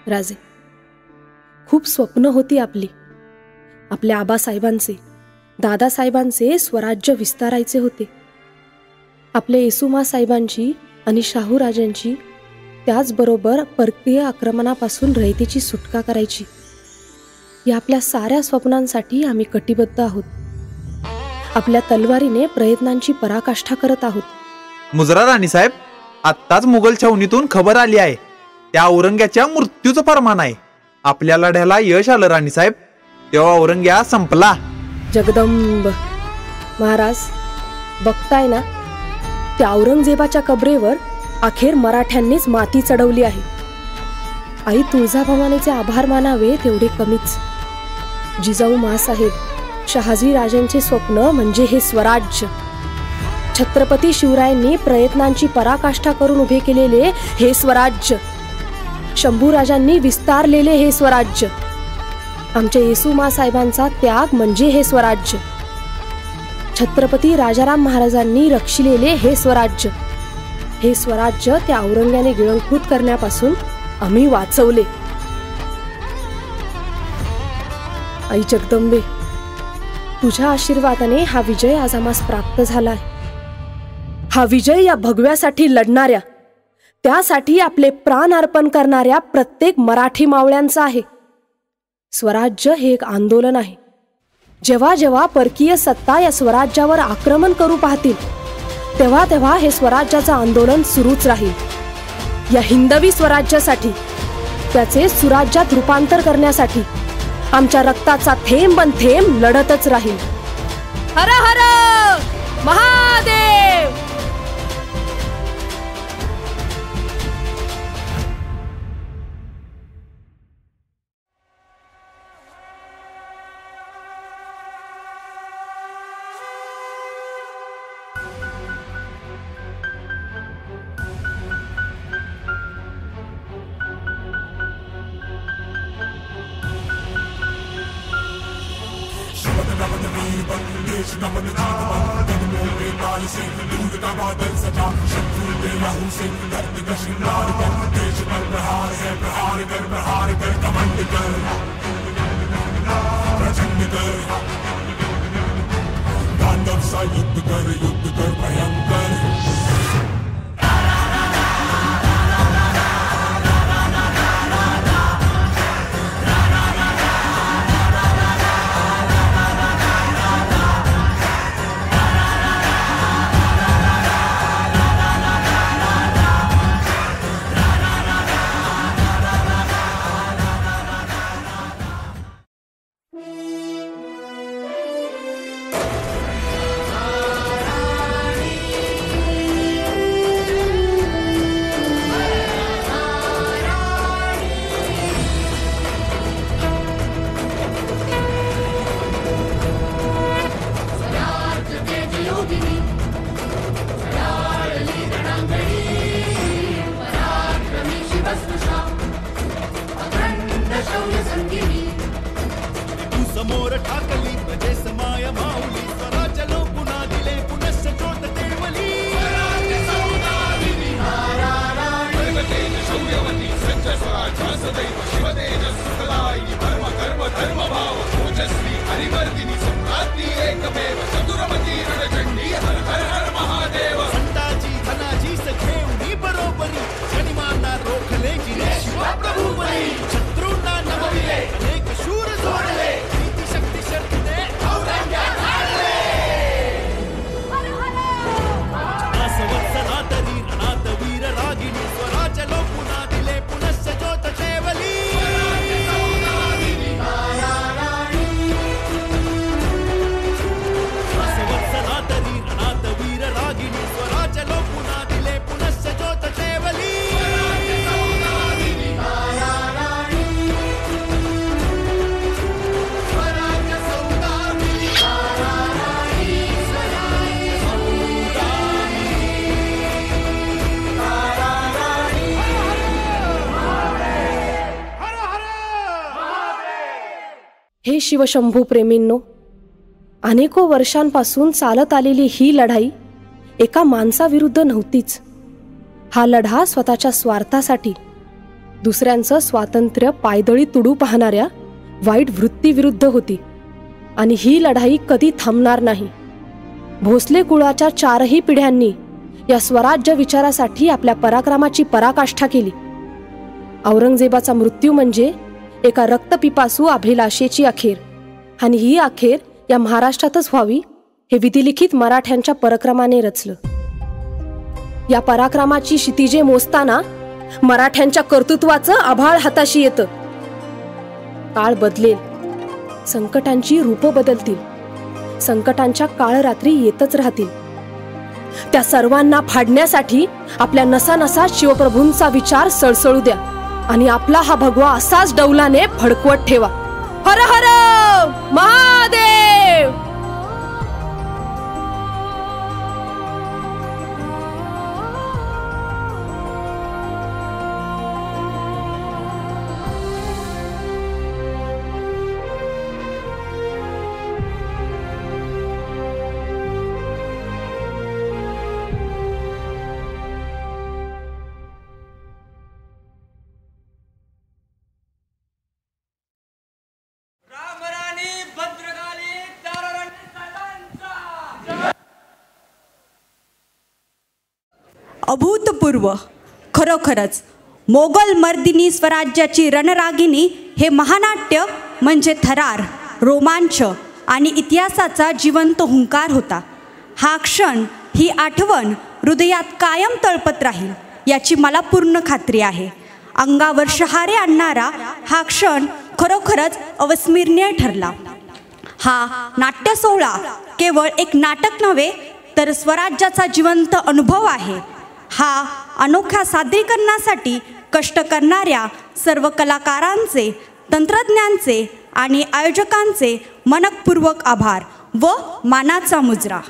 राजे, खूप स्वप्न होती आपली. आपल्या आबासाहेबांचे, दादासाहेबांचे स्वराज्य विस्तारायचे होते. आपले येसुमा साहेबांची आणि शाहूराजांची, त्याचबरोबर परकीय आक्रमणापासून रयतेची सुटका करायची. या आपल्या साऱ्या स्वप्नांसाठी आम्ही कटिबद्ध आहोत. आपल्या तलवारीने प्रयत्नांची पराकाष्ठा करत आहोत. मुजरा राणीसाहेब, आत्ताच मुघल छावणीतून खबर आली आहे. त्या औरंग्याच्या मृत्यूचं फरमान आहे. आपल्या लढ्याला यश आलं राणीसाहेब, तेव्हा औरंग्या संपला. जगदंब महाराज, बघताय ना, त्या औरंगजेबाच्या कबरेवर अखेर मराठ्यांनीच माती चढवली आहे. आई तुळजाभवानीचे आभार मानावे तेवढे कमीच. जिजाऊ मासाहेब, शहाजी राजांचे स्वप्न म्हणजे हे स्वराज्य. छत्रपती शिवरायांनी प्रयत्नांची पराकाष्ठा करून उभे केलेले हे स्वराज्य. शंभूराजांनी विस्तारलेले हे स्वराज्य. आमच्या येसुमा साहेबांचा त्याग म्हणजे हे स्वराज्य. छत्रपती राजाराम महाराजांनी रक्षिलेले हे स्वराज्य. हे स्वराज्य त्या औरंग्याने गिळंकृत करण्यापासून आम्ही वाचवले. आई जगदंबे, तुझ्या आशीर्वादाने हा विजय आज आम्हास प्राप्त झालाय. हा विजय या भगव्यासाठी लढणाऱ्या, त्यासाठी आपले प्राण अर्पण करणाऱ्या प्रत्येक मराठी मावळ्यांचा आहे. स्वराज्य हे एक आंदोलन आहे. जेव्हा जेव्हा परकीय सत्ता या स्वराज्यावर आक्रमण करू पाहतील, तेव्हा तेव्हा हे स्वराज्याचं आंदोलन सुरूच राहील. या हिंदवी स्वराज्यासाठी, त्याचे सुराज्यात रूपांतर करण्यासाठी आमच्या रक्ताचा थेंब न थेंब लढतच राहील. हर हर महादेव. हे शिवशंभू प्रेमींनो, अनेको वर्षांपासून चालत आलेली ही लढाई एका माणसाविरुद्ध नव्हतीच. हा लढा स्वतःच्या स्वार्थासाठी, दुसऱ्यांचं स्वातंत्र्य पायदळी तुडू पाहणाऱ्या वाईट वृत्तीविरुद्ध होती आणि ही लढाई कधी थांबणार नाही. भोसले कुळाच्या 4ही पिढ्यांनी या स्वराज्य विचारासाठी आपल्या पराक्रमाची पराकाष्ठा केली. औरंगजेबाचा मृत्यू म्हणजे एका रक्तपिपासू अभिलाषेची अखेर, आणि ही अखेर या महाराष्ट्रातच व्हावी हे विधिलिखित मराठ्यांच्या पराक्रमाने रचलं. या पराक्रमाची क्षितिजे मोजताना मराठ्यांच्या कर्तृत्वाचं आभाळ हाताशी येतं. काळ बदलेल, संकटांची रूपं बदलतील, संकटांच्या काळरात्री येतच राहतील. त्या सर्वांना फाडण्यासाठी आपल्या नसा शिवप्रभूंचा विचार सळसळू द्या आणि आपला हा भगवा असाच डौलाने फडकवत ठेवा. हर हर महादेव. अभूतपूर्व, खरोखरच मोगल मर्दिनी स्वराज्याची रणरागिणी हे महानाट्य म्हणजे थरार, रोमांच आणि इतिहासाचा जिवंत हुंकार होता. हा क्षण, ही आठवण हृदयात कायम तळपत राहील याची मला पूर्ण खात्री आहे. अंगावर शहारे आणणारा हा क्षण खरोखरच अविस्मरणीय ठरला. हा नाट्य सोहळा केवळ एक नाटक नव्हे तर स्वराज्याचा जिवंत अनुभव आहे. हा अनोख्या सादरीकरणासाठी कष्ट करणाऱ्या सर्व कलाकारांचे, तंत्रज्ञांचे आणि आयोजकांचे मनपूर्वक आभार व मानाचा मुजरा.